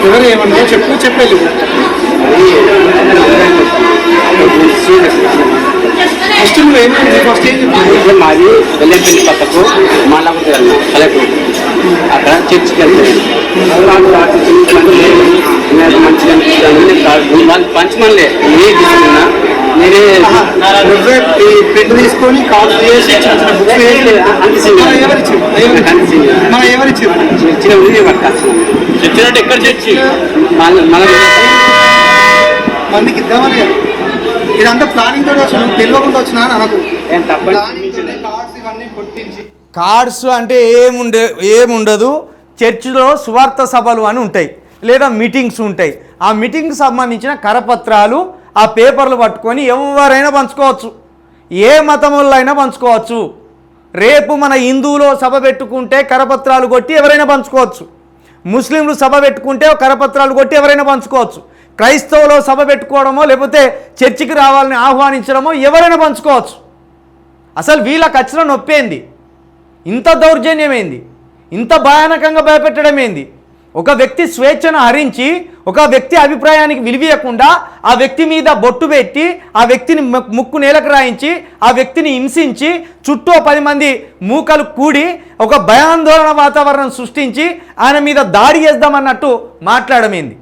ఎవరు ఏమన్నా చెప్పేది ఫస్ట్ ఏమైంది? ఫస్ట్ ఏం చెప్పారు? మాది వెల్లంపల్లి పక్కకు మాలాపతి కలెక్టర్ అక్కడ చర్చికి వెళ్తాను. మంచిగా వాళ్ళు పంచమనిలే నేనే తీసుకున్నా. నేనే ప్రింట్ తీసుకొని కాల్ చేసి మనం ఎవరిచ్చారు? చర్చినట్టు ఎక్కడ చర్చి మందికి ఇద్దామని ఇదంతా ప్లానింగ్ తోటి వచ్చిన తెలియకుండా వచ్చినా నాకు కార్డ్స్ అంటే ఏముండదు. చర్చిలో సువార్త సభలు అని ఉంటాయి, లేదా మీటింగ్స్ ఉంటాయి. ఆ మీటింగ్కి సంబంధించిన కరపత్రాలు ఆ పేపర్లు పట్టుకొని ఎవరైనా పంచుకోవచ్చు, ఏ మతం వాళ్ళైనా పంచుకోవచ్చు. రేపు మన హిందువులో సభ పెట్టుకుంటే కరపత్రాలు కొట్టి ఎవరైనా పంచుకోవచ్చు, ముస్లింలు సభ పెట్టుకుంటే కరపత్రాలు కొట్టి ఎవరైనా పంచుకోవచ్చు, క్రైస్తవులో సభ పెట్టుకోవడమో లేకపోతే చర్చికి రావాలని ఆహ్వానించడమో ఎవరైనా పంచుకోవచ్చు. అసలు వీళ్ళకి వచ్చిన నొప్పేంది? ఇంత దౌర్జన్యమేంది? ఇంత భయానకంగా భయపెట్టడం ఏంది? ఒక వ్యక్తి స్వేచ్ఛను హరించి ఒక వ్యక్తి అభిప్రాయానికి విలువీయకుండా ఆ వ్యక్తి మీద బొట్టు పెట్టి ఆ వ్యక్తిని ముక్కు నేలకు రాయించి ఆ వ్యక్తిని హింసించి చుట్టూ 10 మంది మూకలు కూడి ఒక భయాందోళన వాతావరణం సృష్టించి ఆయన మీద దాడి చేద్దామన్నట్టు మాట్లాడమేంది?